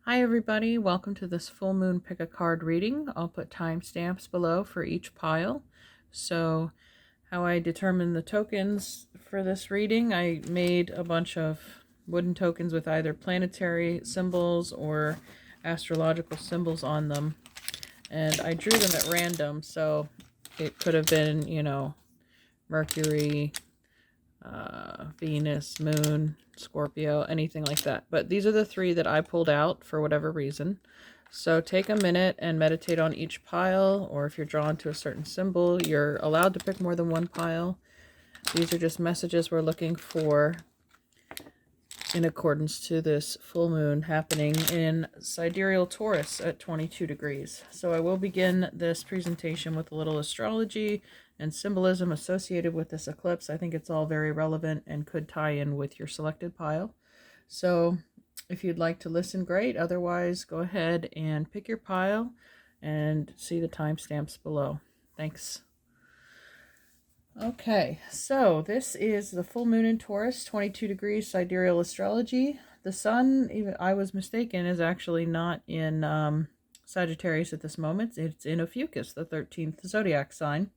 Hi everybody, welcome to this full moon pick a card reading. I'll put timestamps below for each pile. So how I determine the tokens for this reading, I made a bunch of wooden tokens with either planetary symbols or astrological symbols on them. And I drew them at random, so it could have been, Mercury, Venus, Moon, Scorpio, anything like that. But these are the three that I pulled out for whatever reason. So take a minute and meditate on each pile, or if you're drawn to a certain symbol, you're allowed to pick more than one pile. These are just messages we're looking for in accordance to this full moon happening in sidereal Taurus at 22 degrees. So I will begin this presentation with a little astrology and symbolism associated with this eclipse. I think it's all very relevant and could tie in with your selected pile. So if you'd like to listen, great. Otherwise, go ahead and pick your pile and see the timestamps below. Thanks. Okay, so this is the full moon in Taurus, 22 degrees sidereal astrology. The sun, even I was mistaken, is actually not in Sagittarius at this moment. It's in Ophiuchus, the 13th zodiac sign,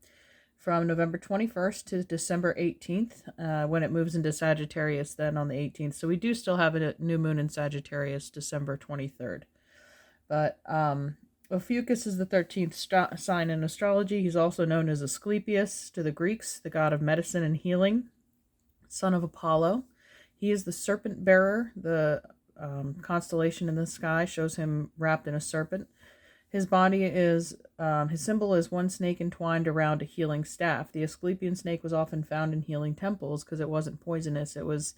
from November 21st to December 18th, when it moves into Sagittarius then on the 18th. So we do still have a new moon in Sagittarius, December 23rd. But Ophiuchus is the 13th sign in astrology. He's also known as Asclepius to the Greeks, the god of medicine and healing, son of Apollo. He is the serpent bearer. The constellation in the sky shows him wrapped in a serpent. His body is, his symbol is one snake entwined around a healing staff. The Asclepian snake was often found in healing temples because it wasn't poisonous. It was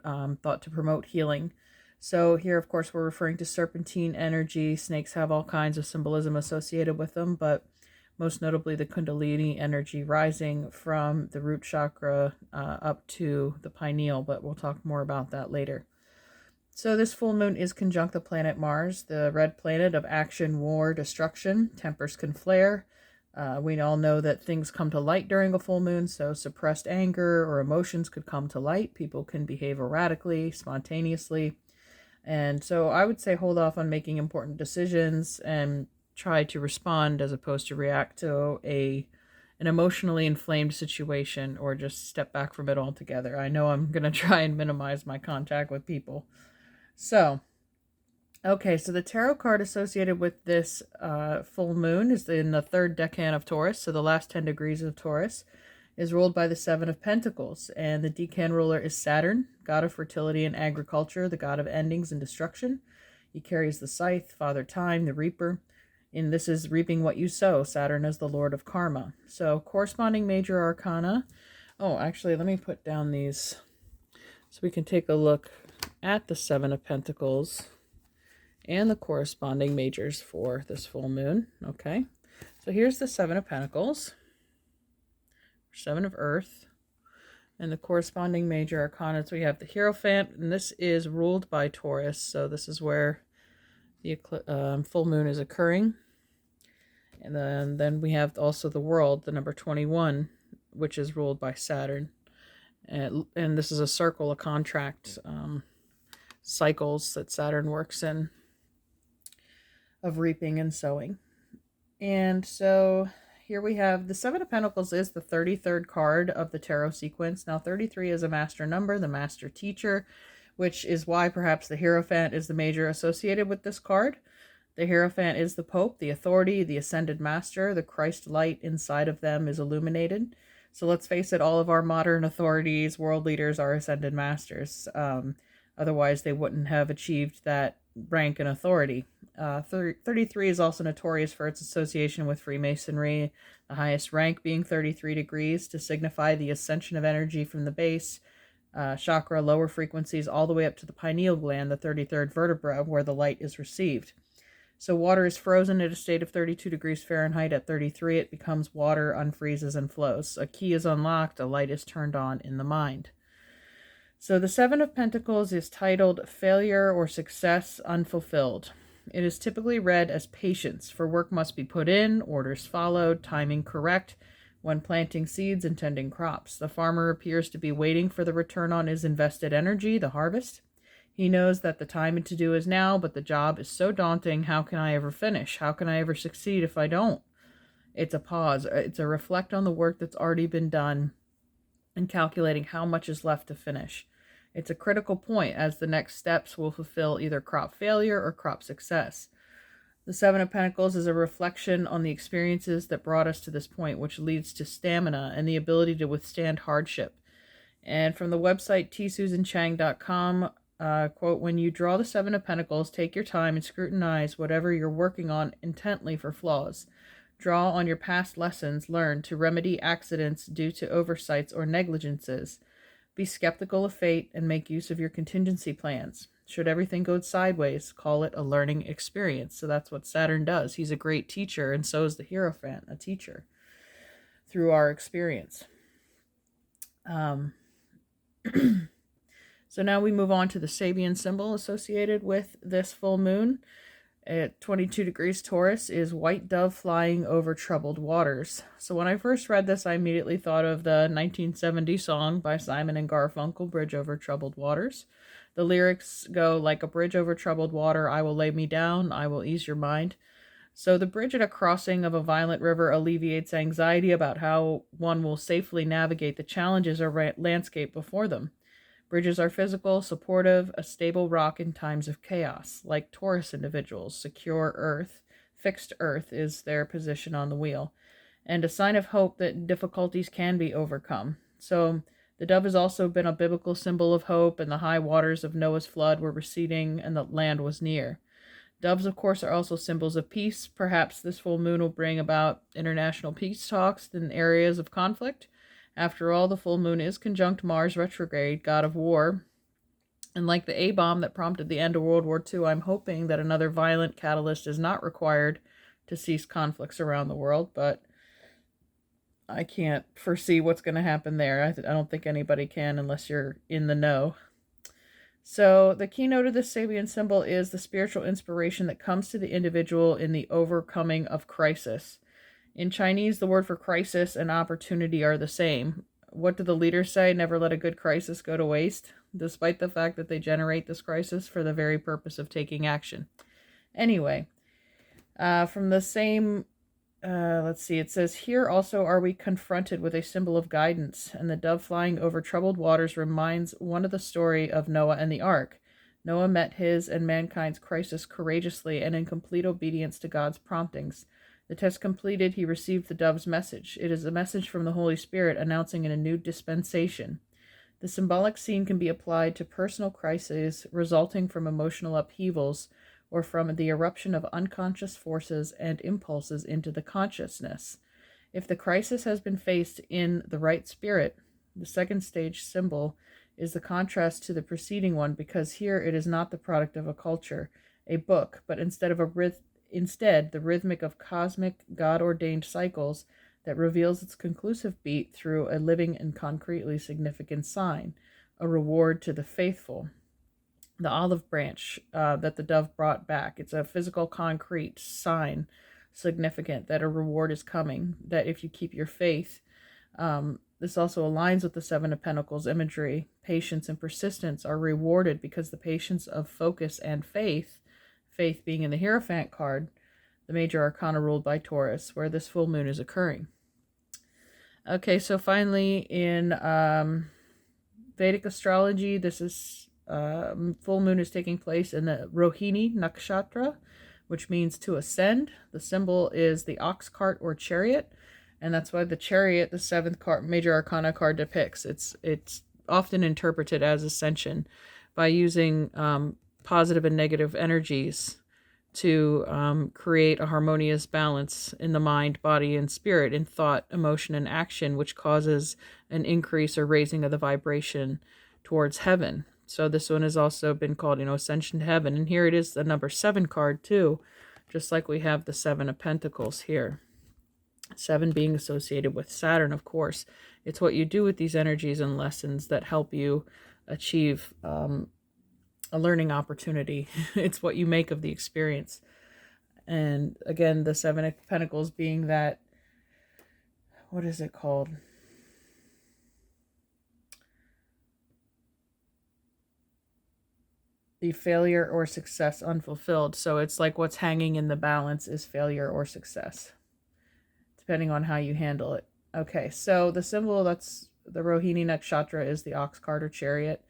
thought to promote healing. So here, of course, we're referring to serpentine energy. Snakes have all kinds of symbolism associated with them, but most notably the Kundalini energy rising from the root chakra up to the pineal, but we'll talk more about that later. So this full moon is conjunct the planet Mars, the red planet of action, war, destruction. Tempers can flare. We all know that things come to light during a full moon, so suppressed anger or emotions could come to light. People can behave erratically, spontaneously. And so I would say hold off on making important decisions and try to respond as opposed to react to an emotionally inflamed situation, or just step back from it altogether. I know I'm going to try and minimize my contact with people. So, okay, so the tarot card associated with this full moon is in the third decan of Taurus, so the last 10 degrees of Taurus, is ruled by the Seven of Pentacles, and the decan ruler is Saturn, god of fertility and agriculture, the god of endings and destruction. He carries the scythe, Father Time, the reaper, and this is reaping what you sow. Saturn is the lord of karma. So corresponding major arcana. Oh, actually, let me put down these so we can take a look at the Seven of Pentacles and the corresponding majors for this full moon. Okay, so here's the Seven of Pentacles, Seven of Earth, and the corresponding major arcana. So we have the Hierophant, and this is ruled by Taurus, so this is where the full moon is occurring. And then we have also the World, the number 21, which is ruled by Saturn. And this is a circle, a contract, cycles that Saturn works in, of reaping and sowing. And so here we have the Seven of Pentacles is the 33rd card of the tarot sequence. Now 33 is a master number, the master teacher, which is why perhaps the Hierophant is the major associated with this card. The Hierophant is the Pope, the authority, the ascended master. The Christ light inside of them is illuminated. So let's face it, all of our modern authorities, world leaders, are ascended masters. Otherwise, they wouldn't have achieved that rank and authority. 33 is also notorious for its association with Freemasonry, the highest rank being 33 degrees to signify the ascension of energy from the base chakra, lower frequencies, all the way up to the pineal gland, the 33rd vertebra, where the light is received. So water is frozen at a state of 32 degrees Fahrenheit. At 33, it becomes water, unfreezes, and flows. A key is unlocked, a light is turned on in the mind. So the Seven of Pentacles is titled Failure or Success Unfulfilled. It is typically read as patience, for work must be put in, orders followed, timing correct when planting seeds and tending crops. The farmer appears to be waiting for the return on his invested energy, the harvest. He knows that the time to do is now, but the job is so daunting. How can I ever finish? How can I ever succeed if I don't? It's a pause. It's a reflect on the work that's already been done and calculating how much is left to finish. It's a critical point as the next steps will fulfill either crop failure or crop success. The Seven of Pentacles is a reflection on the experiences that brought us to this point, which leads to stamina and the ability to withstand hardship. And from the website tsusanchang.com, quote, when you draw the Seven of Pentacles, take your time and scrutinize whatever you're working on intently for flaws. Draw on your past lessons learned to remedy accidents due to oversights or negligences. Be skeptical of fate and make use of your contingency plans. Should everything go sideways, call it a learning experience. So that's what Saturn does. He's a great teacher, and so is the Hierophant, a teacher, through our experience. So now we move on to the Sabian symbol associated with this full moon. At 22 degrees Taurus is white dove flying over troubled waters. So when I first read this, I immediately thought of the 1970 song by Simon and Garfunkel, Bridge Over Troubled Waters. The lyrics go, like a bridge over troubled water, I will lay me down, I will ease your mind. So the bridge at a crossing of a violent river alleviates anxiety about how one will safely navigate the challenges or landscape before them. Bridges are physical, supportive, a stable rock in times of chaos. Like Taurus individuals, secure earth, fixed earth is their position on the wheel, and a sign of hope that difficulties can be overcome. So the dove has also been a biblical symbol of hope, and the high waters of Noah's flood were receding and the land was near. Doves, of course, are also symbols of peace. Perhaps this full moon will bring about international peace talks in areas of conflict. After all, the full moon is conjunct Mars retrograde, god of war. And like the A-bomb that prompted the end of World War II, I'm hoping that another violent catalyst is not required to cease conflicts around the world, but I can't foresee what's going to happen there. I don't think anybody can unless you're in the know. So the keynote of the Sabian symbol is the spiritual inspiration that comes to the individual in the overcoming of crisis. In Chinese, the word for crisis and opportunity are the same. What do the leaders say? Never let a good crisis go to waste, despite the fact that they generate this crisis for the very purpose of taking action. Anyway, from the same, let's see, it says, here also are we confronted with a symbol of guidance, and the dove flying over troubled waters reminds one of the story of Noah and the ark. Noah met his and mankind's crisis courageously and in complete obedience to God's promptings. The test completed, he received the dove's message. It is a message from the Holy Spirit announcing a new dispensation. The symbolic scene can be applied to personal crises resulting from emotional upheavals or from the eruption of unconscious forces and impulses into the consciousness. If the crisis has been faced in the right spirit, the second stage symbol is the contrast to the preceding one, because here it is not the product of a culture, a book, but instead the rhythmic of cosmic, God-ordained cycles that reveals its conclusive beat through a living and concretely significant sign, a reward to the faithful. The olive branch that the dove brought back, it's a physical, concrete sign, significant that a reward is coming, that if you keep your faith, this also aligns with the Seven of Pentacles imagery. Patience and persistence are rewarded because the patience of focus and faith being in the Hierophant card, the major arcana ruled by Taurus, where this full moon is occurring. Okay, so finally in Vedic astrology, this is full moon is taking place in the Rohini Nakshatra, which means to ascend. The symbol is the ox cart or chariot, and that's why the chariot, the seventh card, major arcana card, depicts. It's often interpreted as ascension by using positive and negative energies to create a harmonious balance in the mind, body, and spirit, in thought, emotion, and action, which causes an increase or raising of the vibration towards heaven. So this one has also been called, Ascension to Heaven. And here it is, the number 7 card too, just like we have the 7 of Pentacles here. 7 being associated with Saturn, of course. It's what you do with these energies and lessons that help you achieve a learning opportunity. It's what you make of the experience. And again, the 7 of Pentacles being that, what is it called? be failure or success unfulfilled. So it's like what's hanging in the balance is failure or success, depending on how you handle it. Okay, so the symbol that's the Rohini Nakshatra is the ox cart or chariot.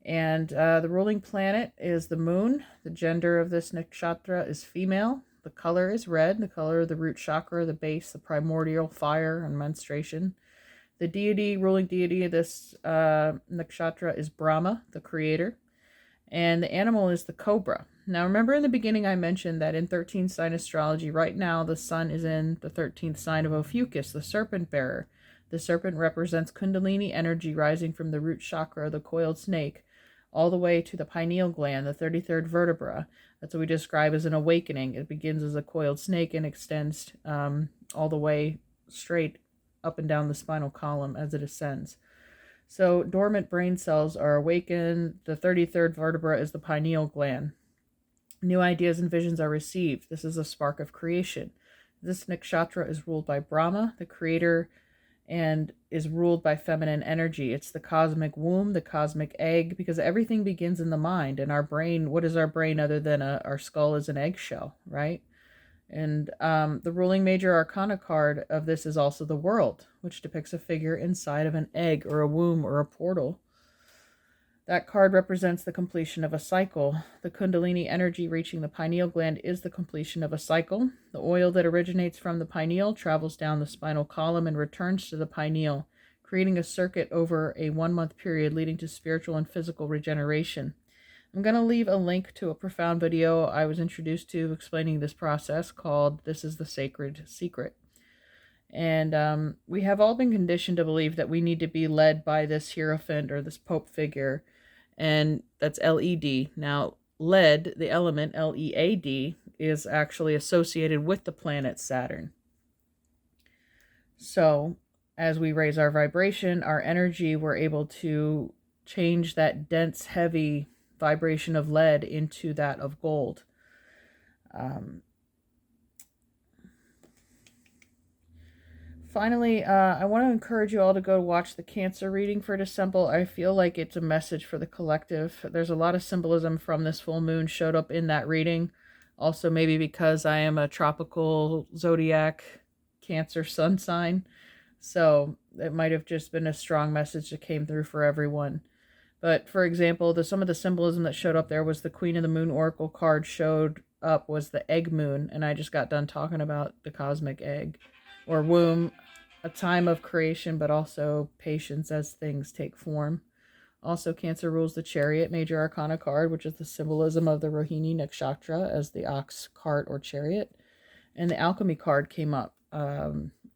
And the ruling planet is the moon. The gender of this nakshatra is female. The color is red, the color of the root chakra, the base, the primordial fire, and menstruation. The deity, ruling deity of this nakshatra is Brahma, the creator. And the animal is the cobra. Now remember in the beginning I mentioned that in 13th sign astrology, right now the sun is in the 13th sign of Ophiuchus, the serpent bearer. The serpent represents Kundalini energy rising from the root chakra, the coiled snake, all the way to the pineal gland, the 33rd vertebra. That's what we describe as an awakening. It begins as a coiled snake and extends all the way straight up and down the spinal column as it ascends. So dormant brain cells are awakened. The 33rd vertebra is the pineal gland. New ideas and visions are received. This is a spark of creation. This nakshatra is ruled by Brahma, the creator, and is ruled by feminine energy. It's the cosmic womb, the cosmic egg, because everything begins in the mind. And our brain, what is our brain other than our skull is an eggshell, right? And the ruling major arcana card of this is also the world, which depicts a figure inside of an egg or a womb or a portal. That card represents the completion of a cycle. The Kundalini energy reaching the pineal gland is the completion of a cycle. The oil that originates from the pineal travels down the spinal column and returns to the pineal, creating a circuit over a 1-month period leading to spiritual and physical regeneration. I'm going to leave a link to a profound video I was introduced to explaining this process called This is the Sacred Secret. And we have all been conditioned to believe that we need to be led by this Hierophant or this Pope figure, and that's LED. Now, lead, the element LEAD, is actually associated with the planet Saturn. So, as we raise our vibration, our energy, we're able to change that dense, heavy vibration of lead into that of gold. Finally, I want to encourage you all to go watch the Cancer reading for December. I feel like it's a message for the collective. There's a lot of symbolism from this full moon showed up in that reading. Also, maybe because I am a tropical zodiac Cancer sun sign. So it might have just been a strong message that came through for everyone. But for example, some of the symbolism that showed up there was the Queen of the Moon Oracle card showed up was the egg moon. And I just got done talking about the cosmic egg or womb, a time of creation, but also patience as things take form. Also, Cancer rules the Chariot Major Arcana card, which is the symbolism of the Rohini Nakshatra as the ox cart or chariot. And the Alchemy card came up,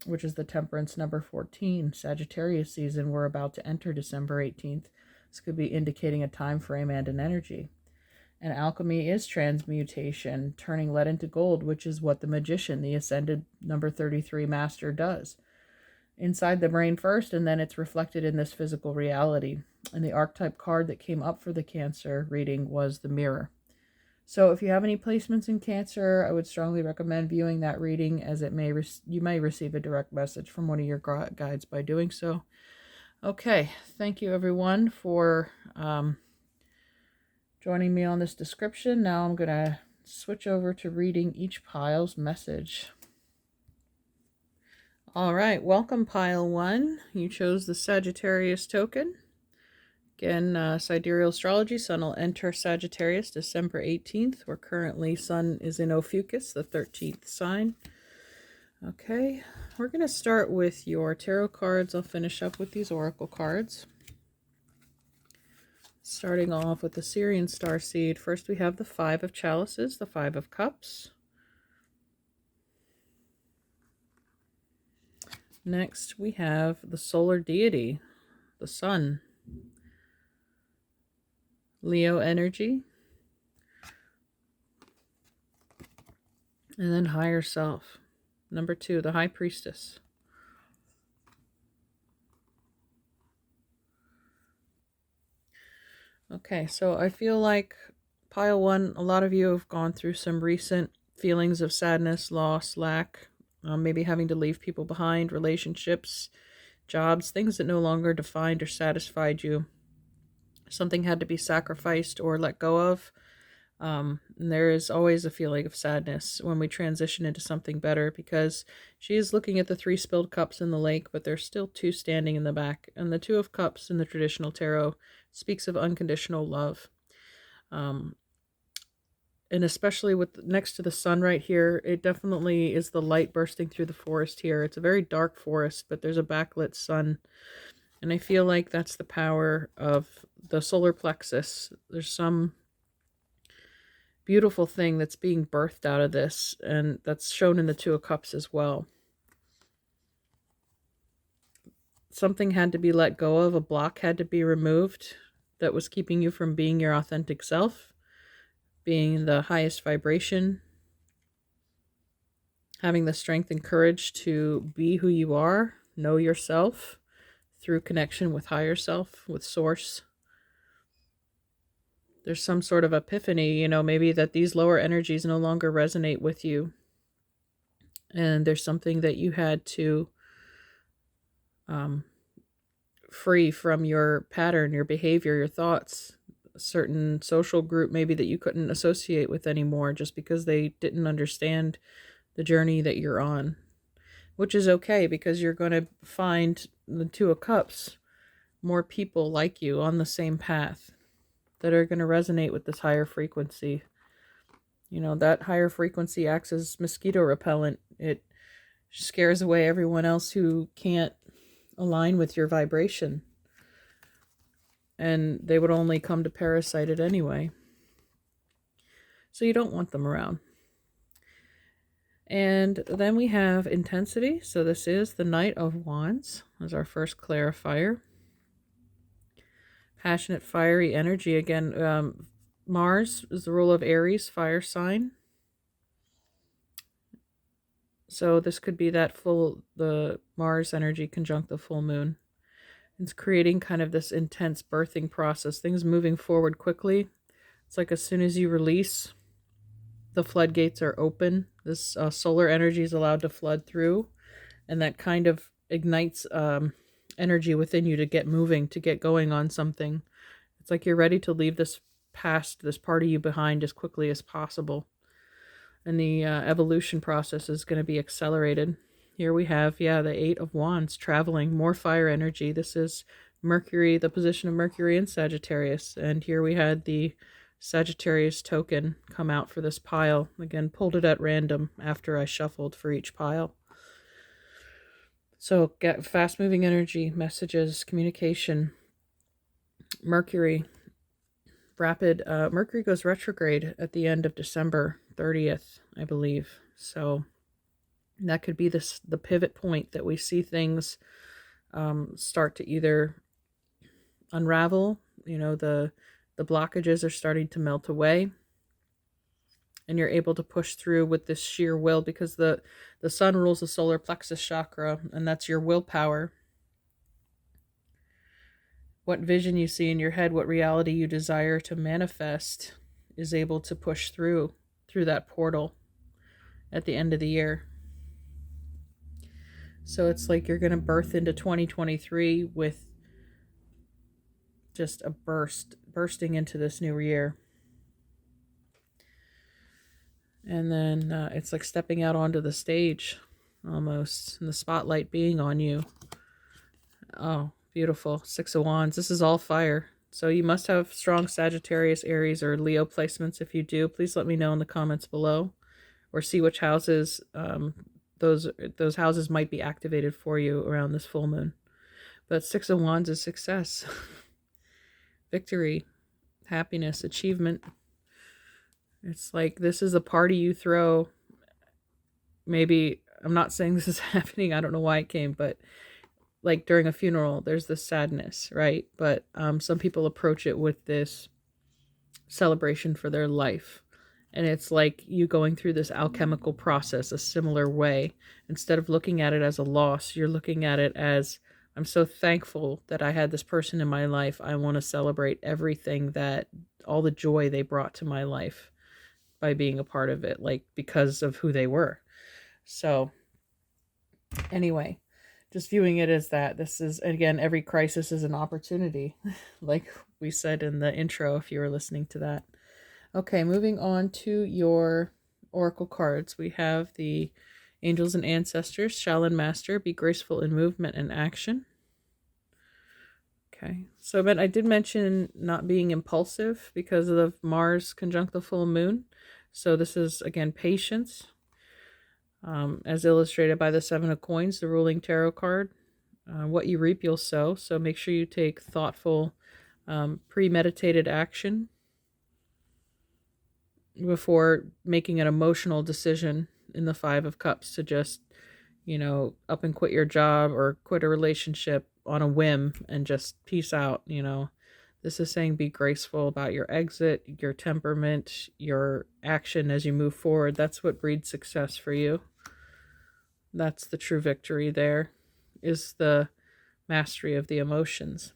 which is the Temperance number 14, Sagittarius season. We're about to enter December 18th. This could be indicating a time frame and an energy. And alchemy is transmutation, turning lead into gold, which is what the magician, the ascended number 33 master, does. Inside the brain first, and then it's reflected in this physical reality. And the archetype card that came up for the Cancer reading was the Mirror. So if you have any placements in Cancer, I would strongly recommend viewing that reading, as it you may receive a direct message from one of your guides by doing so. Okay, thank you everyone for joining me on this description. Now I'm going to switch over to reading each pile's message. All right, welcome pile 1. You chose the Sagittarius token. Again, sidereal astrology, sun will enter Sagittarius December 18th. We're currently, sun is in Ophiuchus, the 13th sign. Okay, we're going to start with your tarot cards. I'll finish up with these oracle cards. Starting off with the Syrian starseed. First we have the 5 of chalices, the 5 of cups. Next we have the solar deity, the sun. Leo energy. And then higher self. Number 2, the high priestess. Okay, so I feel like pile 1, a lot of you have gone through some recent feelings of sadness, loss, lack, maybe having to leave people behind, relationships, jobs, things that no longer defined or satisfied you. Something had to be sacrificed or let go of. And there is always a feeling of sadness when we transition into something better, because she is looking at the 3 spilled cups in the lake, but there's still 2 standing in the back. And the 2 of cups in the traditional tarot speaks of unconditional love. And especially with next to the sun right here, it definitely is the light bursting through the forest here. It's a very dark forest, but there's a backlit sun. And I feel like that's the power of the solar plexus. There's some beautiful thing that's being birthed out of this, and that's shown in the 2 of cups as well. Something had to be let go of, a block had to be removed that was keeping you from being your authentic self, being the highest vibration, having the strength and courage to be who you are, know yourself through connection with higher self, with source. There's some sort of epiphany, maybe that these lower energies no longer resonate with you. And there's something that you had to free from your pattern, your behavior, your thoughts, a certain social group maybe that you couldn't associate with anymore just because they didn't understand the journey that you're on, which is okay, because you're going to find the 2 of cups, more people like you on the same path that are going to resonate with this higher frequency. That higher frequency acts as mosquito repellent. It scares away everyone else who can't align with your vibration, and they would only come to parasite it anyway. So you don't want them around. And then we have intensity. So this is the Knight of Wands as our first clarifier. Passionate, fiery energy. Again, Mars is the rule of Aries, fire sign. So this could be the Mars energy conjunct the full moon. It's creating kind of this intense birthing process, things moving forward quickly. It's like as soon as you release, the floodgates are open. This solar energy is allowed to flood through, and that kind of ignites energy within you to get moving, to get going on something. It's like you're ready to leave this past, this part of you behind as quickly as possible. And the evolution process is going to be accelerated. Here we have, the 8 of Wands, traveling, more fire energy. This is Mercury, the position of Mercury in Sagittarius. And here we had the Sagittarius token come out for this pile. Again, pulled it at random after I shuffled for each pile. So, get fast-moving energy, messages, communication. Mercury, rapid. Mercury goes retrograde at the end of December 30th, I believe. So that could be the pivot point that we see things start to either unravel. The blockages are starting to melt away, and you're able to push through with this sheer will, because the sun rules the solar plexus chakra, and that's your willpower. What vision you see in your head, what reality you desire to manifest, is able to push through that portal at the end of the year. So it's like you're going to birth into 2023 with just a bursting into this new year. And then it's like stepping out onto the stage almost, and the spotlight being on you. Oh, beautiful. 6 of Wands. This is all fire. So you must have strong Sagittarius, Aries, or Leo placements. If you do, please let me know in the comments below, or see which houses those houses might be activated for you around this full moon. But 6 of Wands is success, victory, happiness, achievement. It's like this is a party you throw. Maybe, I'm not saying this is happening, I don't know why it came, but like during a funeral, there's this sadness, right? But some people approach it with this celebration for their life. And it's like you going through this alchemical process a similar way. Instead of looking at it as a loss, you're looking at it as, I'm so thankful that I had this person in my life. I want to celebrate everything, that all the joy they brought to my life by being a part of it, like because of who they were. So anyway, just viewing it as that. This is, again, every crisis is an opportunity. Like we said in the intro if you were listening to that. Okay, moving on to your oracle cards. We have the Angels and Ancestors, Shaolin Master, be graceful in movement and action. Okay, so but I did mention not being impulsive because of the Mars conjunct the full moon. So this is, again, patience, as illustrated by the Seven of Coins, the ruling tarot card. What you reap, you'll sow. So make sure you take thoughtful, premeditated action before making an emotional decision in the Five of Cups to just, up and quit your job or quit a relationship on a whim and just peace out. This is saying be graceful about your exit, your temperament, your action as you move forward. That's what breeds success for you. That's the true victory there, is the mastery of the emotions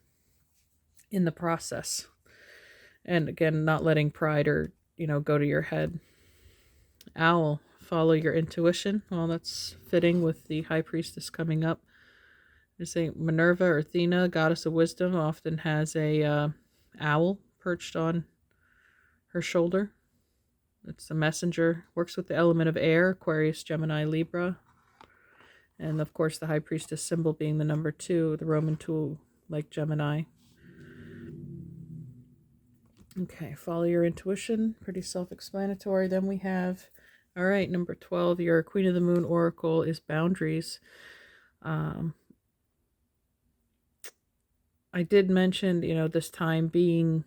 in the process. And again, not letting pride or, go to your head. Owl, follow your intuition. Well, that's fitting with the High Priestess coming up. They're saying Minerva or Athena, goddess of wisdom, often has a owl perched on her shoulder. It's a messenger, works with the element of air, Aquarius, Gemini, Libra. And of course, the High Priestess symbol being the number 2, the Roman tool, like Gemini. Okay, follow your intuition. Pretty self-explanatory. Then we have, all right, number 12, your Queen of the Moon Oracle is boundaries. I did mention, this time being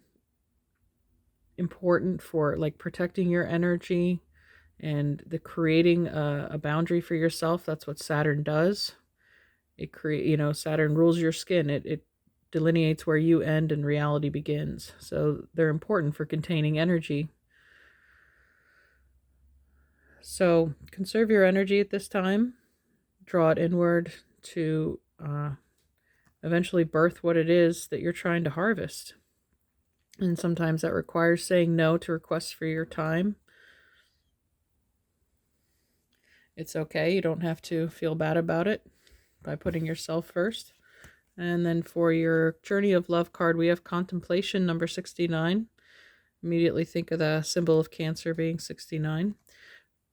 important for like protecting your energy and the creating a boundary for yourself. That's what Saturn does. It Saturn rules your skin. It delineates where you end and reality begins. So they're important for containing energy. So conserve your energy at this time. Draw it inward to eventually birth what it is that you're trying to harvest. And sometimes that requires saying no to requests for your time. It's okay. You don't have to feel bad about it by putting yourself first. And then for your Journey of Love card, we have Contemplation, number 69. Immediately think of the symbol of Cancer being 69.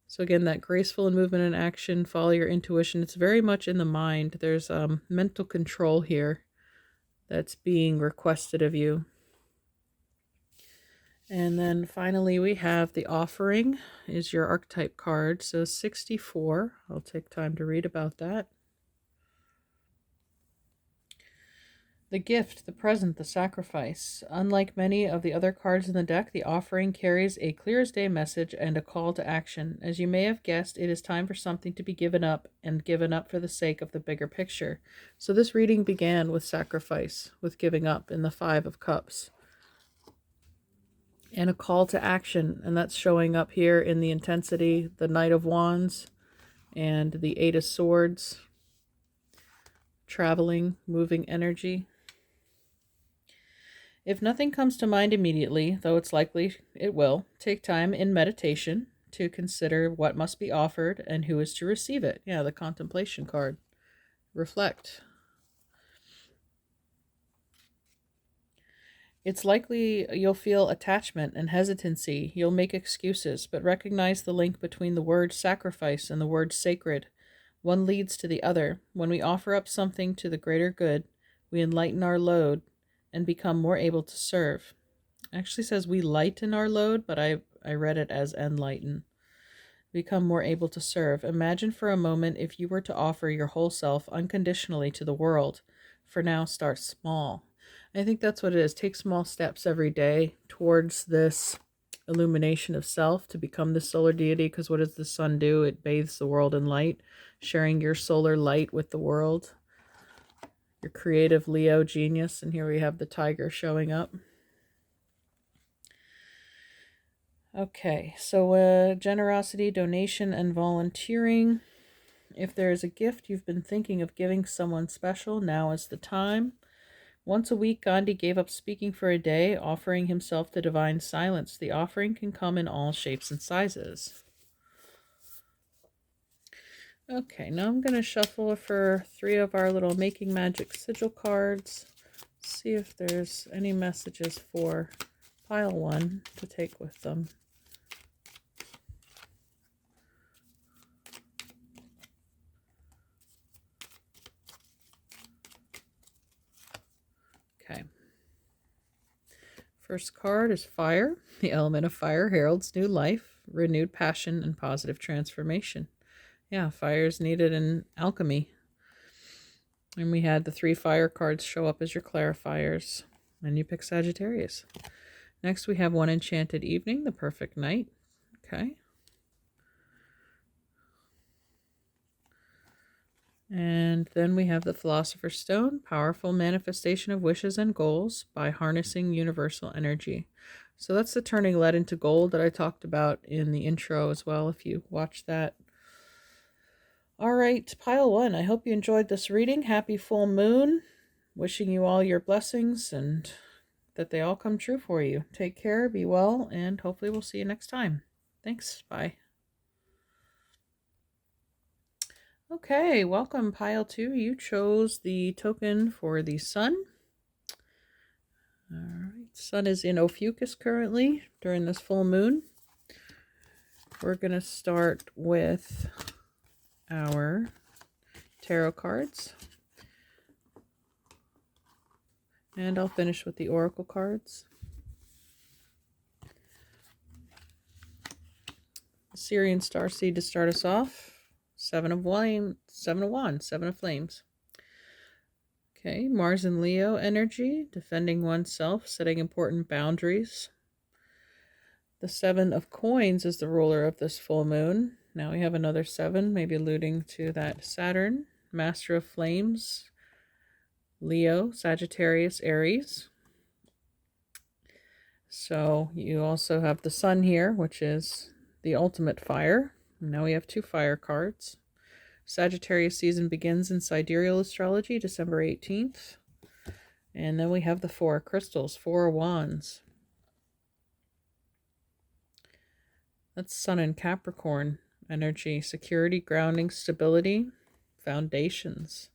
So again, that graceful and movement and action, follow your intuition. It's very much in the mind. There's mental control here that's being requested of you. And then finally, we have the Offering is your archetype card. So 64. I'll take time to read about that. The gift, the present, the sacrifice. Unlike many of the other cards in the deck, the Offering carries a clear as day message and a call to action. As you may have guessed, it is time for something to be given up, and given up for the sake of the bigger picture. So this reading began with sacrifice, with giving up in the Five of Cups. And a call to action, and that's showing up here in the intensity, the Knight of Wands and the Eight of Swords. Traveling, moving energy. If nothing comes to mind immediately, though it's likely it will, take time in meditation to consider what must be offered and who is to receive it. Yeah, the Contemplation card. Reflect. It's likely you'll feel attachment and hesitancy. You'll make excuses, but recognize the link between the word sacrifice and the word sacred. One leads to the other. When we offer up something to the greater good, we enlighten our load and become more able to serve. It actually says we lighten our load, but I read it as enlighten. Become more able to serve. Imagine for a moment if you were to offer your whole self unconditionally to the world. For now, start small. I think that's what it is. Take small steps every day towards this illumination of self to become the solar deity, because what does the sun do? It bathes the world in light, sharing your solar light with the world. Your creative Leo genius, and here we have the tiger showing up. Okay, so generosity, donation, and volunteering. If there is a gift you've been thinking of giving someone special, now is the time. Once a week, Gandhi gave up speaking for a day, offering himself to divine silence. The offering can come in all shapes and sizes. Okay, now I'm going to shuffle for 3 of our little Making Magic sigil cards. see if there's any messages for pile 1 to take with them. Okay. First card is fire. The element of fire heralds new life, renewed passion, and positive transformation. Yeah, fire is needed in alchemy. And we had the 3 fire cards show up as your clarifiers. And you pick Sagittarius. Next, we have 1 enchanted evening, the perfect night. Okay. And then we have the Philosopher's Stone, powerful manifestation of wishes and goals by harnessing universal energy. So that's the turning lead into gold that I talked about in the intro as well, if you watched that. All right, pile 1. I hope you enjoyed this reading. Happy full moon. Wishing you all your blessings and that they all come true for you. Take care, be well, and hopefully we'll see you next time. Thanks. Bye. Okay, welcome, pile 2. You chose the token for the sun. All right, sun is in Ophiuchus currently during this full moon. We're going to start with our tarot cards. And I'll finish with the oracle cards. Syrian starseed to start us off. 7 of Wands, 7 of Flames. Okay, Mars and Leo energy, defending oneself, setting important boundaries. The 7 of Coins is the ruler of this full moon. Now we have another 7, maybe alluding to that Saturn. Master of Flames, Leo, Sagittarius, Aries. So you also have the sun here, which is the ultimate fire. Now we have 2 fire cards. Sagittarius season begins in sidereal astrology, December 18th. And then we have the 4 crystals, 4 wands. That's sun and Capricorn energy, security, grounding, stability, foundations.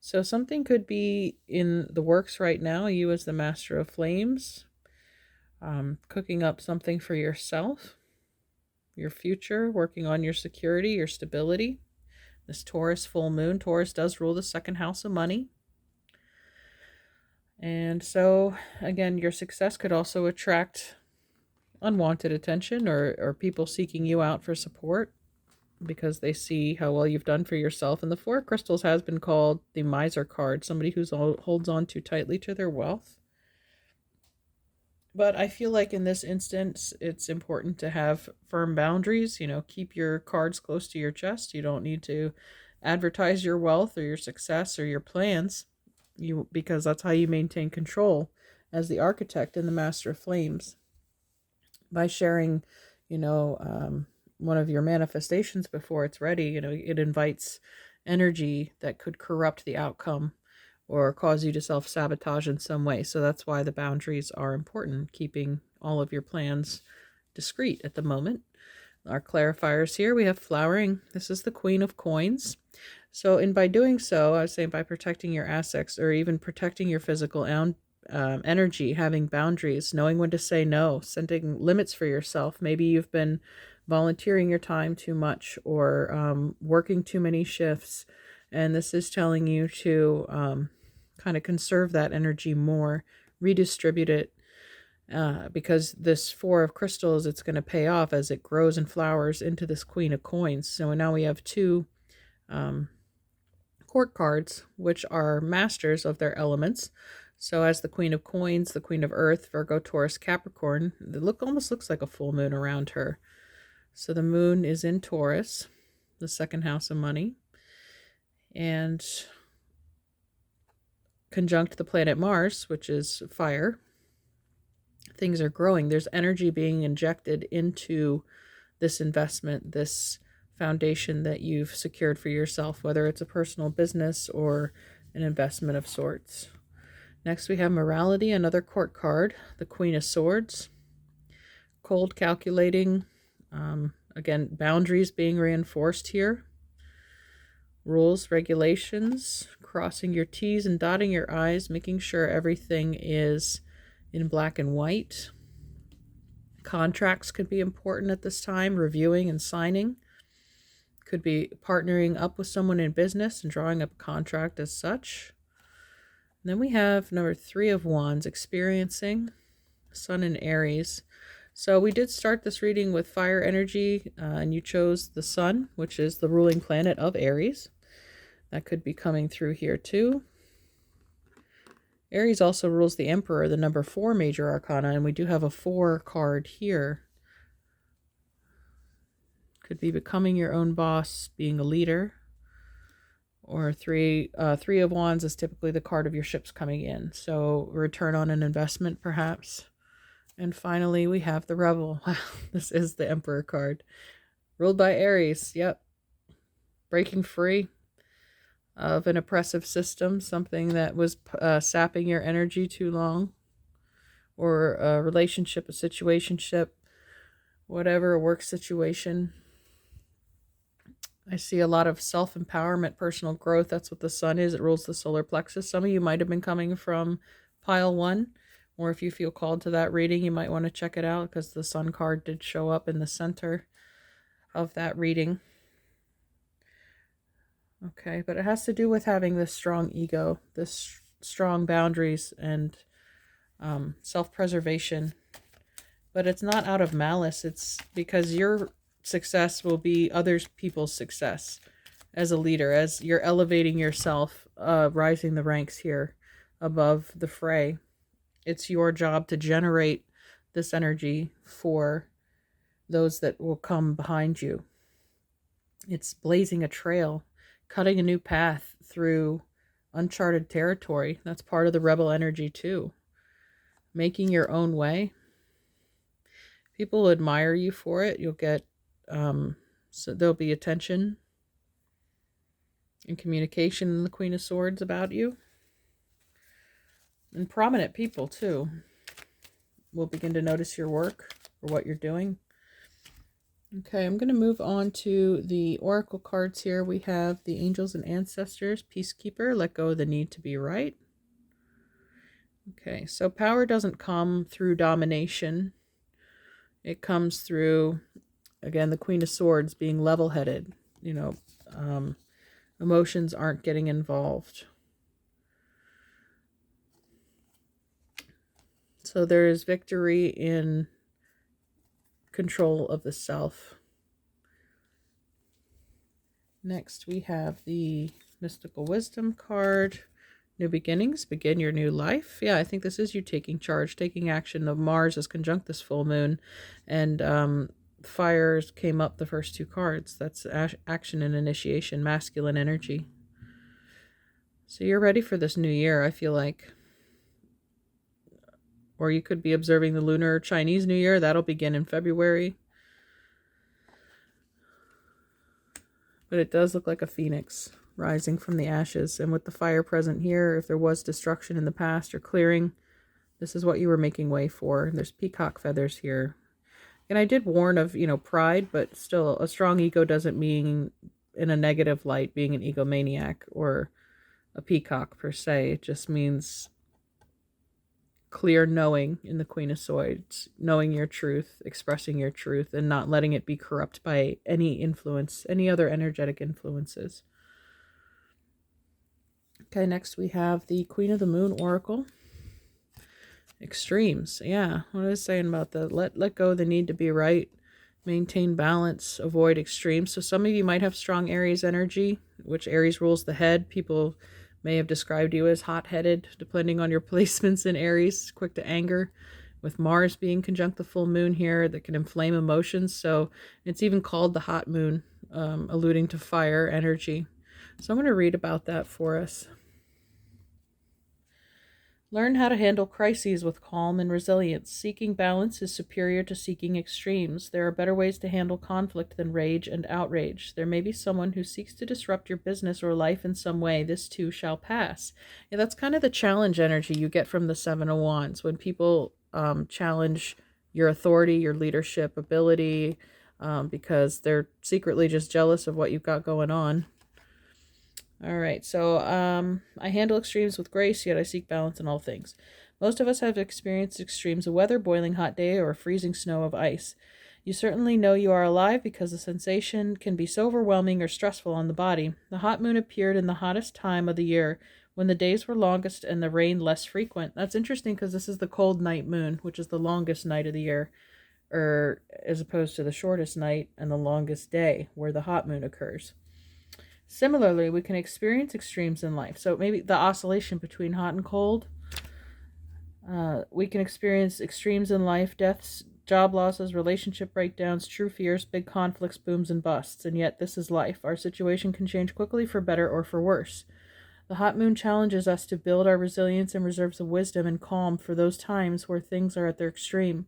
So something could be in the works right now, you as the Master of Flames, cooking up something for yourself, your future, working on your security, your stability. This Taurus full moon, Taurus does rule the 2nd house of money. And so, again, your success could also attract unwanted attention or people seeking you out for support because they see how well you've done for yourself. And the 4 crystals has been called the miser card, somebody who holds on too tightly to their wealth. But I feel like in this instance, it's important to have firm boundaries. You know, keep your cards close to your chest. You don't need to advertise your wealth or your success or your plans, because that's how you maintain control as the architect and the Master of Flames. By sharing, one of your manifestations before it's ready, it invites energy that could corrupt the outcome or cause you to self-sabotage in some way. So that's why the boundaries are important, keeping all of your plans discreet at the moment. Our clarifiers here, we have flowering. This is the Queen of Coins. So by doing so, I was saying by protecting your assets or even protecting your physical energy, having boundaries, knowing when to say no, setting limits for yourself. Maybe you've been volunteering your time too much or working too many shifts. And this is telling you to kind of conserve that energy more, redistribute it, because this 4 of crystals, it's going to pay off as it grows and flowers into this Queen of Coins. So now we have 2 court cards, which are masters of their elements. So as the Queen of Coins, the Queen of Earth, Virgo, Taurus, Capricorn, it almost looks like a full moon around her. So the moon is in Taurus, the 2nd house of money, and conjunct the planet Mars, which is fire. Things are growing. There's energy being injected into this investment, this foundation that you've secured for yourself, whether it's a personal business or an investment of sorts. Next, we have morality, another court card, the Queen of Swords. Cold, calculating. Again, boundaries being reinforced here. Rules, regulations, crossing your T's and dotting your I's, making sure everything is in black and white. Contracts could be important at this time, reviewing and signing. Could be partnering up with someone in business and drawing up a contract as such. And then we have number 3 of Wands, experiencing, Sun in Aries. So we did start this reading with fire energy, and you chose the Sun, which is the ruling planet of Aries. That could be coming through here too. Aries also rules the Emperor, the number 4 major arcana, and we do have a 4 card here. Could be becoming your own boss, being a leader. Or 3 of Wands is typically the card of your ships coming in. So return on an investment, perhaps. And finally, we have the Rebel. Wow, this is the Emperor card. Ruled by Aries, yep. Breaking free of an oppressive system, something that was sapping your energy too long. Or a relationship, a situationship, whatever, a work situation. I see a lot of self-empowerment, personal growth. That's what the Sun is. It rules the solar plexus. Some of you might have been coming from pile 1, or if you feel called to that reading, you might want to check it out because the Sun card did show up in the center of that reading. Okay, but it has to do with having this strong ego, this strong boundaries, and self-preservation. But it's not out of malice. It's because your success will be other people's success as a leader, as you're elevating yourself, rising the ranks here above the fray. It's your job to generate this energy for those that will come behind you. It's blazing a trail, cutting a new path through uncharted territory. That's part of the rebel energy too. Making your own way. People will admire you for it. You'll get so there'll be attention and communication in the Queen of Swords about you. And prominent people too will begin to notice your work or what you're doing. Okay, I'm going to move on to the oracle cards here. We have the angels and ancestors, peacekeeper, let go of the need to be right. Okay, so power doesn't come through domination. It comes through, again, the Queen of Swords being level-headed. Emotions aren't getting involved. So there is victory in control of the self. Next, we have the Mystical Wisdom card. New beginnings, begin your new life. Yeah, I think this is you taking charge, taking action. Of Mars is conjunct this full moon, and fires came up the first 2 cards. That's action and initiation, masculine energy. So you're ready for this new year, I feel like. Or you could be observing the lunar Chinese New Year. That'll begin in February. But it does look like a phoenix rising from the ashes. And with the fire present here, if there was destruction in the past or clearing, this is what you were making way for. There's peacock feathers here. And I did warn of, pride, but still, a strong ego doesn't mean in a negative light being an egomaniac or a peacock per se. It just means clear knowing in the Queen of Swords, knowing your truth, expressing your truth, and not letting it be corrupt by any influence, any other energetic influences. Okay, next we have the Queen of the Moon Oracle. Extremes. Yeah, what I was saying about the let go of the need to be right, maintain balance, avoid extremes. So some of you might have strong Aries energy, which Aries rules the head. People may have described you as hot-headed, depending on your placements in Aries, quick to anger, with Mars being conjunct the full moon here, that can inflame emotions. So it's even called the hot moon, alluding to fire energy. So I'm going to read about that for us. Learn how to handle crises with calm and resilience. Seeking balance is superior to seeking extremes. There are better ways to handle conflict than rage and outrage. There may be someone who seeks to disrupt your business or life in some way. This too shall pass. Yeah, that's kind of the challenge energy you get from the 7 of Wands. When people challenge your authority, your leadership ability, because they're secretly just jealous of what you've got going on. All right, so I handle extremes with grace, yet I seek balance in all things. Most of us have experienced extremes of weather, boiling hot day, or freezing snow of ice. You certainly know you are alive because the sensation can be so overwhelming or stressful on the body. The hot moon appeared in the hottest time of the year, when the days were longest and the rain less frequent. That's interesting because this is the cold night moon, which is the longest night of the year, or as opposed to the shortest night and the longest day, where the hot moon occurs. Similarly, we can experience extremes in life. So maybe the oscillation between hot and cold. We can experience extremes in life, deaths, job losses, relationship breakdowns, true fears, big conflicts, booms, and busts. And yet, this is life. Our situation can change quickly for better or for worse. The hot moon challenges us to build our resilience and reserves of wisdom and calm for those times where things are at their extreme.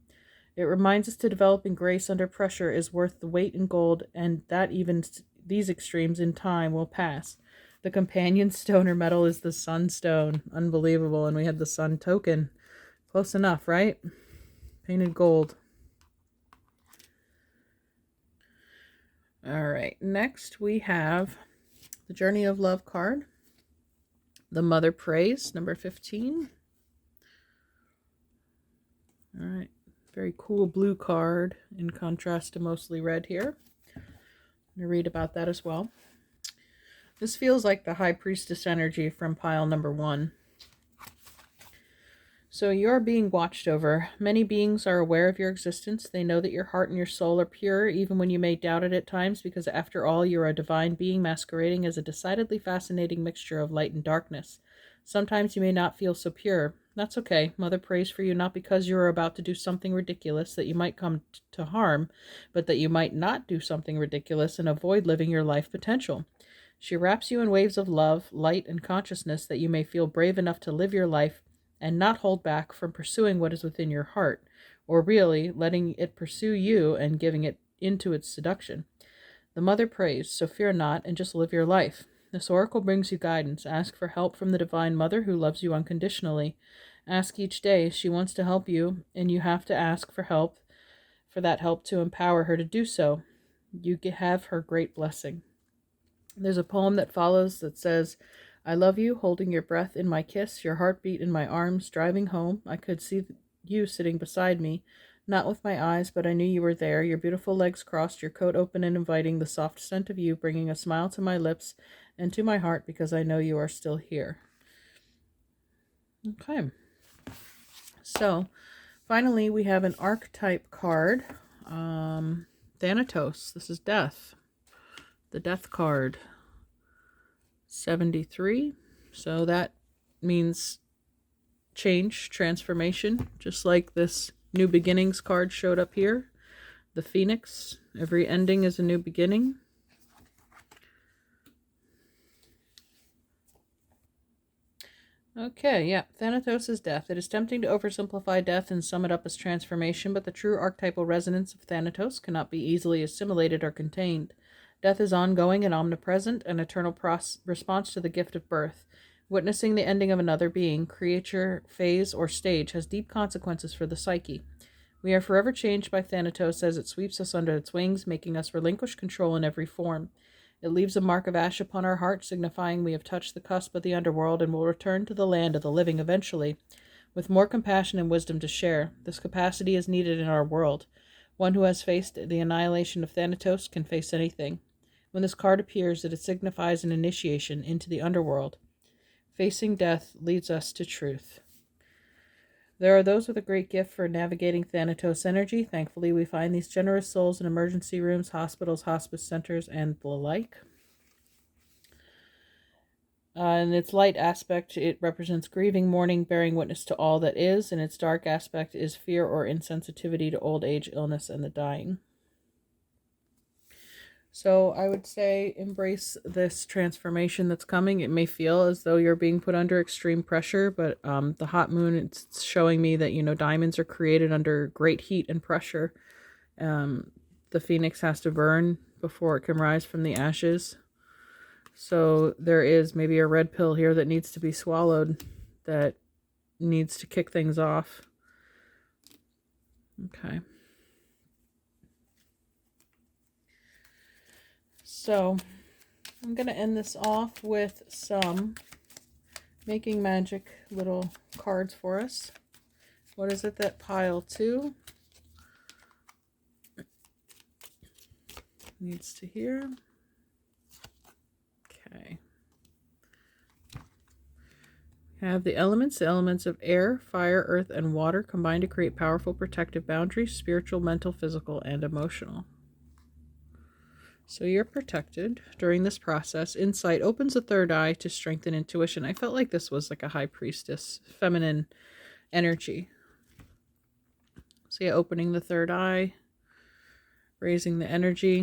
It reminds us to developing grace under pressure is worth the weight in gold, and that even these extremes in time will pass. The companion stone or metal is the sunstone. Unbelievable. And we had the sun token. Close enough, right? Painted gold. All right. Next we have the Journey of Love card. The Mother Prays, number 15. All right. Very cool blue card in contrast to mostly red here. I'm going to read about that as well. This feels like the High Priestess energy from pile number 1. So you're being watched over. Many beings are aware of your existence. They know that your heart and your soul are pure, even when you may doubt it at times, because after all, you're a divine being masquerading as a decidedly fascinating mixture of light and darkness. Sometimes you may not feel so pure. That's okay. Mother prays for you not because you are about to do something ridiculous that you might come to harm, but that you might not do something ridiculous and avoid living your life potential. She wraps you in waves of love, light, and consciousness that you may feel brave enough to live your life and not hold back from pursuing what is within your heart, or really letting it pursue you and giving it into its seduction. The Mother prays, so fear not and just live your life. This oracle brings you guidance. Ask for help from the Divine Mother who loves you unconditionally. Ask each day. She wants to help you, and you have to ask for help, for that help to empower her to do so. You have her great blessing. There's a poem that follows that says, I love you, holding your breath in my kiss, your heartbeat in my arms, driving home. I could see you sitting beside me, not with my eyes, but I knew you were there, your beautiful legs crossed, your coat open and inviting, the soft scent of you bringing a smile to my lips and to my heart because I know you are still here. Okay. So, finally, we have an archetype card, Thanatos. This is death. The death card. 73. So that means change, transformation, just like this new beginnings card showed up here. The Phoenix. Every ending is a new beginning. Okay, yeah, Thanatos is death. It is tempting to oversimplify death and sum it up as transformation, but the true archetypal resonance of Thanatos cannot be easily assimilated or contained. Death is ongoing and omnipresent, an eternal response to the gift of birth. Witnessing the ending of another being, creature, phase, or stage has deep consequences for the psyche. We are forever changed by Thanatos as it sweeps us under its wings, making us relinquish control in every form. It leaves a mark of ash upon our heart, signifying we have touched the cusp of the underworld and will return to the land of the living eventually, with more compassion and wisdom to share. This capacity is needed in our world. One who has faced the annihilation of Thanatos can face anything. When this card appears, it signifies an initiation into the underworld. Facing death leads us to truth. There are those with a great gift for navigating Thanatos energy. Thankfully, we find these generous souls in emergency rooms, hospitals, hospice centers, and the like. In its light aspect, it represents grieving, mourning, bearing witness to all that is. And its dark aspect is fear or insensitivity to old age, illness, and the dying. So I would say embrace this transformation that's coming. It may feel as though you're being put under extreme pressure, but the hot moon, it's showing me that, diamonds are created under great heat and pressure. The phoenix has to burn before it can rise from the ashes. So there is maybe a red pill here that needs to be swallowed, that needs to kick things off. Okay. So I'm going to end this off with some Making Magic little cards for us. What is it that pile 2 needs to hear? Okay. Have the elements of air, fire, earth, and water combine to create powerful protective boundaries, spiritual, mental, physical, and emotional. So you're protected during this process. Insight opens the third eye to strengthen intuition. I felt like this was like a high priestess, feminine energy. So yeah, opening the third eye, raising the energy.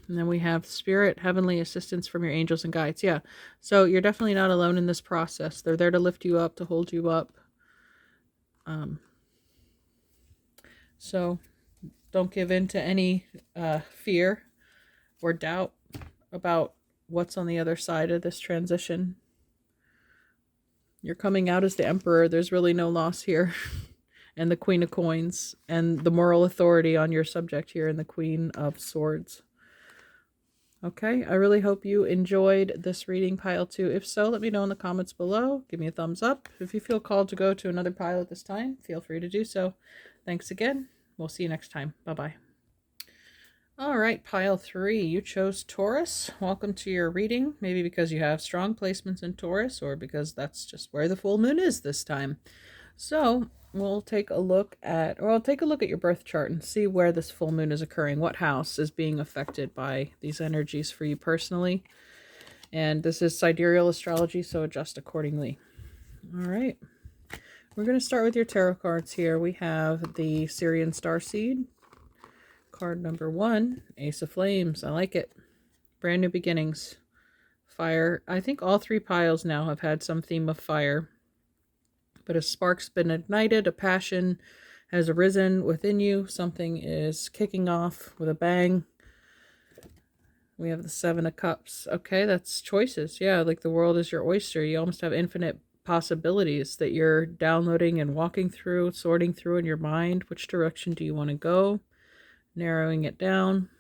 And then we have spirit, heavenly assistance from your angels and guides. Yeah, so you're definitely not alone in this process. They're there to lift you up, to hold you up. So don't give in to any fear or doubt about what's on the other side of this transition. You're coming out as the emperor. There's really no loss here. And the Queen of Coins, and the moral authority on your subject here, and the Queen of Swords. Okay, I really hope you enjoyed this reading, pile 2. If so, let me know in the comments below. Give me a thumbs up. If you feel called to go to another pile at this time, feel free to do so. Thanks again. We'll see you next time. Bye-bye. All right, pile 3. You chose Taurus. Welcome to your reading. Maybe because you have strong placements in Taurus, or because that's just where the full moon is this time. So we'll take a look at, or I'll take a look at your birth chart and see where this full moon is occurring. What house is being affected by these energies for you personally. And this is sidereal astrology, so adjust accordingly. All right. We're going to start with your tarot cards here. We have the Syrian Starseed. Card number 1, Ace of Flames. I like it. Brand new beginnings. Fire. I think all 3 piles now have had some theme of fire. But a spark's been ignited, a passion has arisen within you, something is kicking off with a bang. We have the 7 of Cups. Okay, that's choices. Yeah, like the world is your oyster. You almost have infinite possibilities that you're downloading and walking through, sorting through in your mind. Which direction do you want to go? Narrowing it down.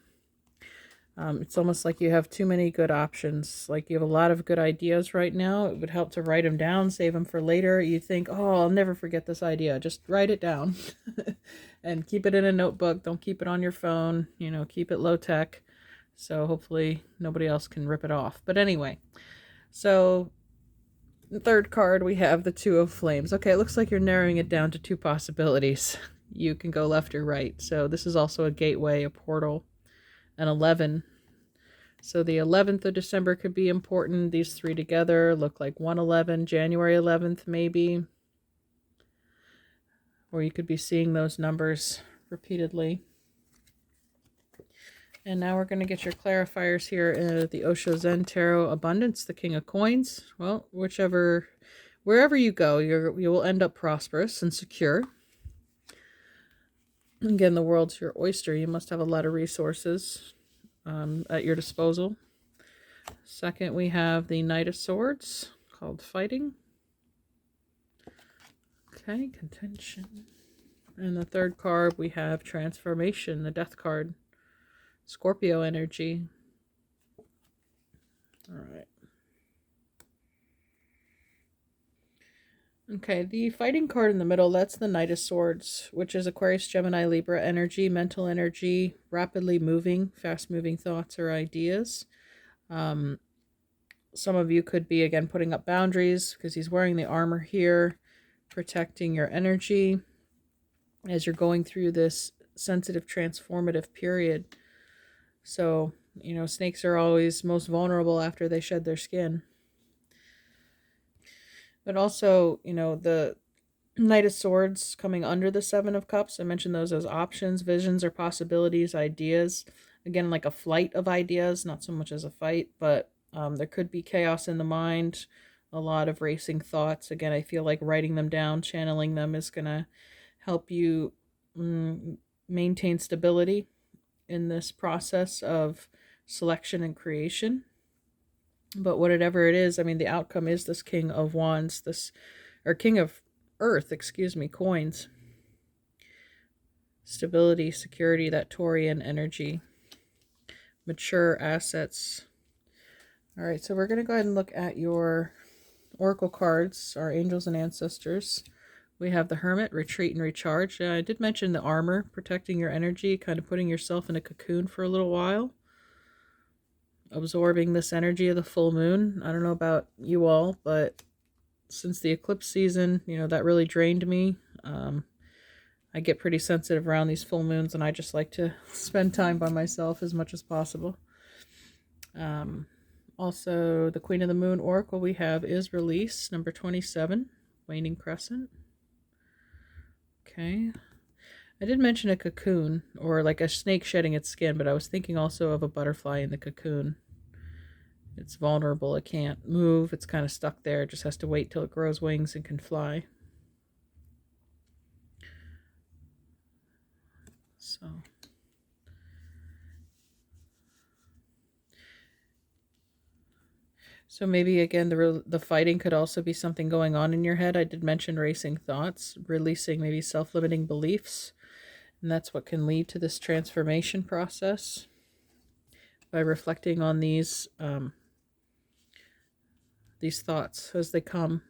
It's almost like you have too many good options. Like you have a lot of good ideas right now. It would help to write them down, save them for later. You think, oh, I'll never forget this idea. Just write it down and keep it in a notebook. Don't keep it on your phone. You know, keep it low tech. So hopefully nobody else can rip it off. But anyway, so the third card, we have the 2 of Flames. Okay, it looks like you're narrowing it down to 2 possibilities. You can go left or right. So this is also a gateway, a portal. An 11. So the 11th of December could be important. These 3 together look like 111, January 11th maybe. Or you could be seeing those numbers repeatedly. And now we're going to get your clarifiers here. The Osho Zen Tarot Abundance, the King of Coins. Well, wherever you go, you will end up prosperous and secure. Again, the world's your oyster. You must have a lot of resources at your disposal. Second, we have the Knight of Swords, called Fighting. Okay, Contention. And the third card, we have Transformation, the Death card. Scorpio energy. All right. Okay, the Fighting card in the middle, that's the Knight of Swords, which is Aquarius, Gemini, Libra energy, mental energy, rapidly moving, fast-moving thoughts or ideas. Some of you could be, again, putting up boundaries because he's wearing the armor here, protecting your energy as you're going through this sensitive, transformative period. So, you know, snakes are always most vulnerable after they shed their skin. But also, you know, the Knight of Swords coming under the 7 of Cups. I mentioned those as options, visions, or possibilities, ideas. Again, like a flight of ideas, not so much as a fight, but there could be chaos in the mind, a lot of racing thoughts. Again, I feel like writing them down, channeling them is going to help you maintain stability in this process of selection and creation. But whatever it is, I mean, the outcome is this King of Wands, or King of Earth, coins. Stability, security, that Taurian energy. Mature assets. All right, so we're going to go ahead and look at your oracle cards, our angels and ancestors. We have the Hermit, Retreat and Recharge. I did mention the armor, protecting your energy, kind of putting yourself in a cocoon for a little while, absorbing this energy of the full moon. I don't know about you all, but since the eclipse season, that really drained me. I get pretty sensitive around these full moons, and I just like to spend time by myself as much as possible. Also, the Queen of the Moon Oracle we have is Release, number 27, Waning Crescent. Okay. I did mention a cocoon, or like a snake shedding its skin, but I was thinking also of a butterfly in the cocoon. It's vulnerable. It can't move. It's kind of stuck there. It just has to wait till it grows wings and can fly. So maybe again the fighting could also be something going on in your head. I did mention racing thoughts, releasing maybe self-limiting beliefs, and that's what can lead to this transformation process by reflecting on these thoughts as they come.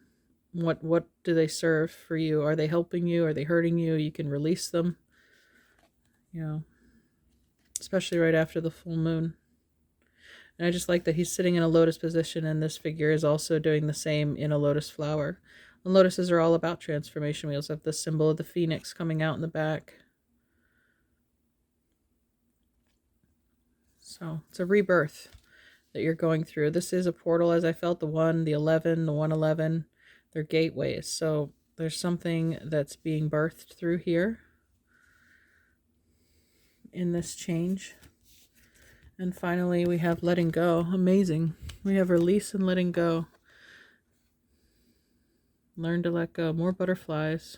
What do they serve for you? Are they helping you? Are they hurting you? You can release them, especially right after the full moon. And I just like that he's sitting in a lotus position, and this figure is also doing the same in a lotus flower. And lotuses are all about transformation. We also have the symbol of the phoenix coming out in the back. So it's a rebirth that you're going through. This is a portal, as I felt, the 1, the 11, the 111. They're gateways. So there's something that's being birthed through here in this change. And finally, we have letting go. Amazing. We have release and letting go. Learn to let go. More butterflies.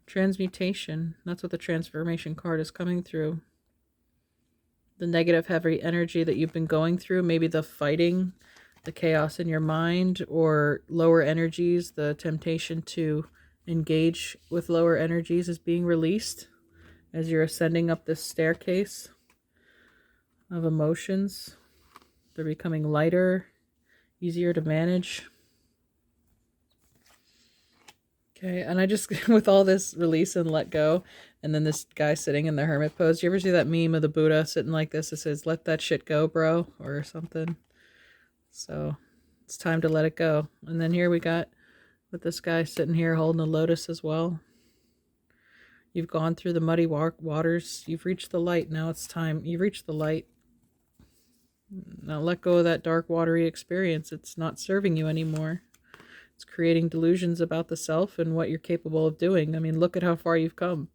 Transmutation. That's what the transformation card is coming through. The negative, heavy energy that you've been going through, maybe the fighting, the chaos in your mind, or lower energies, the temptation to engage with lower energies is being released as you're ascending up this staircase of emotions. They're becoming lighter, easier to manage. Okay, and I just, with all this release and let go, and then this guy sitting in the hermit pose. You ever see that meme of the Buddha sitting like this? It says, "Let that shit go, bro," or something. So it's time to let it go. And then here we got with this guy sitting here holding a lotus as well. You've gone through the muddy waters. You've reached the light. Now it's time. You've reached the light. Now let go of that dark, watery experience. It's not serving you anymore. It's creating delusions about the self and what you're capable of doing. I mean, look at how far you've come.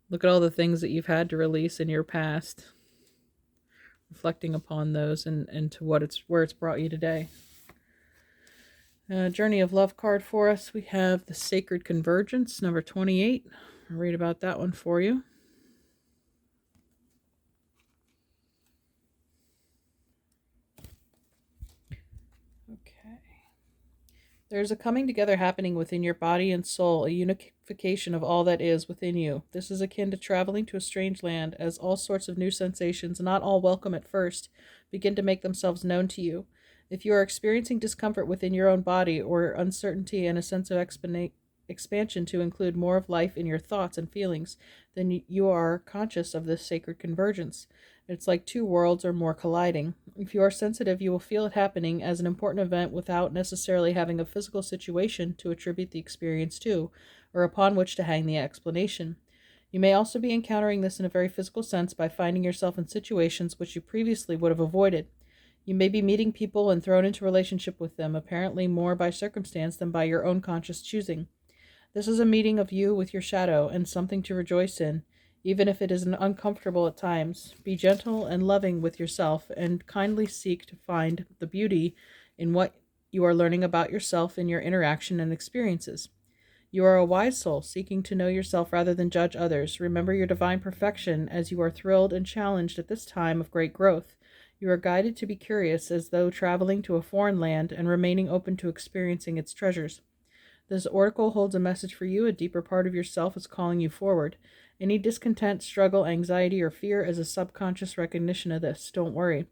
Look at all the things that you've had to release in your past. Reflecting upon those and to where it's brought you today. Journey of Love card for us. We have the Sacred Convergence, number 28. I'll read about that one for you. There's a coming together happening within your body and soul, a unification of all that is within you. This is akin to traveling to a strange land, as all sorts of new sensations, not all welcome at first, begin to make themselves known to you. If you are experiencing discomfort within your own body, or uncertainty and a sense of expansion to include more of life in your thoughts and feelings, then you are conscious of this sacred convergence. It's like two worlds or more colliding. If you are sensitive, you will feel it happening as an important event without necessarily having a physical situation to attribute the experience to, or upon which to hang the explanation. You may also be encountering this in a very physical sense by finding yourself in situations which you previously would have avoided. You may be meeting people and thrown into relationship with them, apparently more by circumstance than by your own conscious choosing. This is a meeting of you with your shadow, and something to rejoice in, even if it is uncomfortable at times. Be gentle and loving with yourself, and kindly seek to find the beauty in what you are learning about yourself in your interaction and experiences. You are a wise soul, seeking to know yourself rather than judge others. Remember your divine perfection as you are thrilled and challenged at this time of great growth. You are guided to be curious, as though traveling to a foreign land, and remaining open to experiencing its treasures. This oracle holds a message for you. A deeper part of yourself is calling you forward. Any discontent, struggle, anxiety, or fear is a subconscious recognition of this. Don't worry.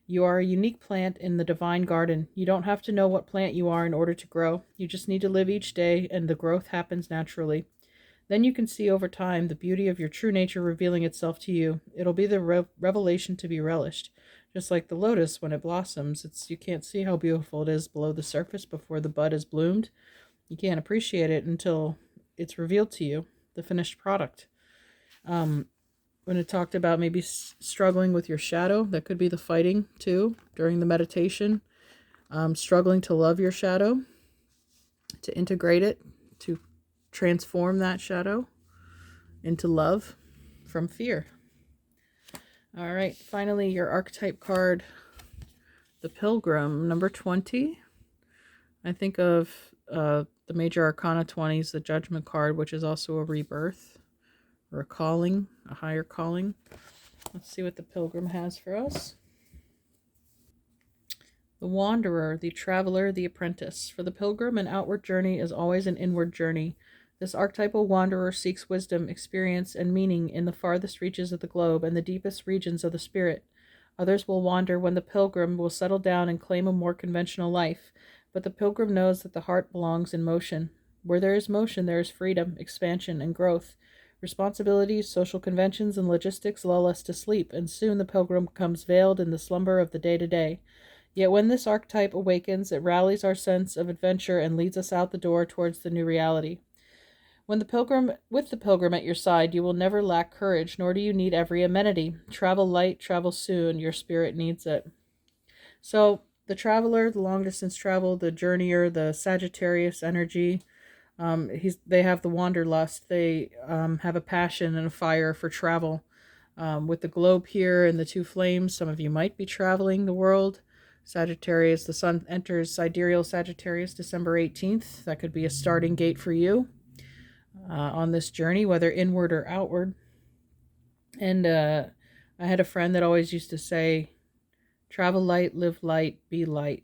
You are a unique plant in the divine garden. You don't have to know what plant you are in order to grow. You just need to live each day, and the growth happens naturally. Then you can see over time the beauty of your true nature revealing itself to you. It'll be the revelation to be relished. Just like the lotus when it blossoms, you can't see how beautiful it is below the surface before the bud has bloomed. You can't appreciate it until it's revealed to you, the finished product. When it talked about maybe struggling with your shadow, that could be the fighting too during the meditation. Struggling to love your shadow, to integrate it, to transform that shadow into love from fear. All right, finally, your archetype card, the Pilgrim, number 20. I think of the Major Arcana 20s, the Judgment card, which is also a rebirth or a calling, a higher calling. Let's see what the Pilgrim has for us. The Wanderer, the Traveler, the Apprentice. For the Pilgrim, an outward journey is always an inward journey. This archetypal wanderer seeks wisdom, experience, and meaning in the farthest reaches of the globe and the deepest regions of the spirit. Others will wander when the pilgrim will settle down and claim a more conventional life, but the pilgrim knows that the heart belongs in motion. Where there is motion, there is freedom, expansion, and growth. Responsibilities, social conventions, and logistics lull us to sleep, and soon the pilgrim becomes veiled in the slumber of the day-to-day. Yet when this archetype awakens, it rallies our sense of adventure and leads us out the door towards the new reality. With the pilgrim at your side, you will never lack courage, nor do you need every amenity. Travel light, travel soon. Your spirit needs it. So the traveler, the long distance travel, the journeyer, the Sagittarius energy, they have the wanderlust. They have a passion and a fire for travel. With the globe here and the two flames, some of you might be traveling the world. Sagittarius, the sun enters sidereal Sagittarius December 18th. That could be a starting gate for you on this journey, whether inward or outward. And I had a friend that always used to say, travel light, live light, be light.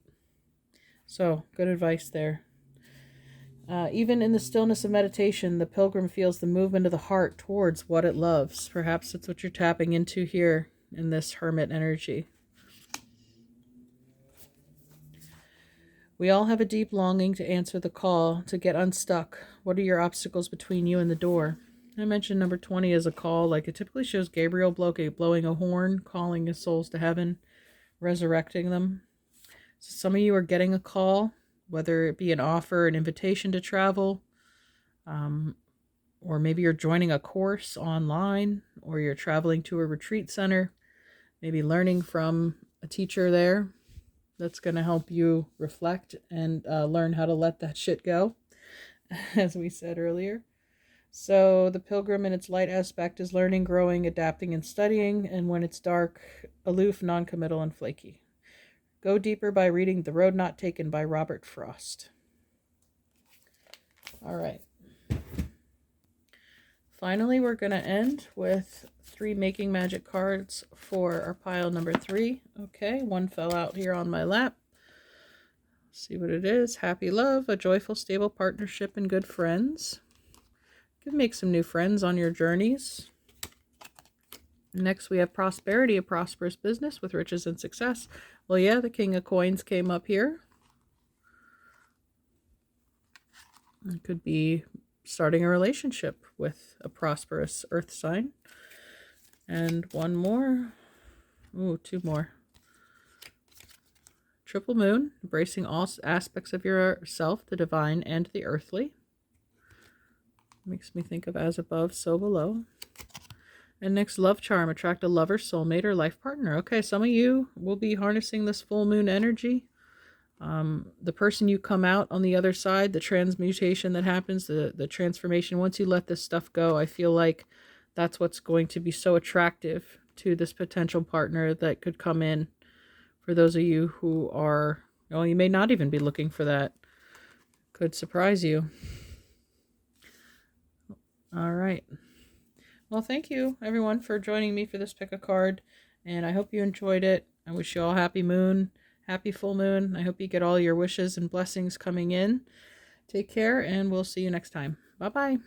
So, good advice there. Even in the stillness of meditation, the pilgrim feels the movement of the heart towards what it loves. Perhaps that's what you're tapping into here in this hermit energy. We all have a deep longing to answer the call, to get unstuck. What are your obstacles between you and the door? I mentioned number 20 as a call, like it typically shows Gabriel blowing a horn, calling his souls to heaven, resurrecting them. So some of you are getting a call, whether it be an offer, an invitation to travel, or maybe you're joining a course online, or you're traveling to a retreat center, maybe learning from a teacher there. That's going to help you reflect and learn how to let that shit go, as we said earlier. So the pilgrim in its light aspect is learning, growing, adapting, and studying. And when it's dark, aloof, non-committal, and flaky. Go deeper by reading The Road Not Taken by Robert Frost. All right. Finally, we're going to end with 3 Making Magic cards for our pile number 3. Okay, one fell out here on my lap. Let's see what it is. Happy love, a joyful, stable partnership, and good friends. You can make some new friends on your journeys. Next, we have prosperity, a prosperous business with riches and success. Well, yeah, the King of Coins came up here. It could be starting a relationship with a prosperous earth sign. And one more. Ooh, 2 more. Triple moon, embracing all aspects of yourself, the divine and the earthly. Makes me think of as above, so below. And next, love charm, attract a lover, soulmate, or life partner. Okay, some of you will be harnessing this full moon energy. The person you come out on the other side, the transmutation that happens, the transformation, once you let this stuff go, I feel like that's what's going to be so attractive to this potential partner that could come in. For those of you who are, well, you may not even be looking for that. Could surprise you. All right. Well, thank you, everyone, for joining me for this pick a card. And I hope you enjoyed it. I wish you all happy moon, happy full moon. I hope you get all your wishes and blessings coming in. Take care, and we'll see you next time. Bye-bye.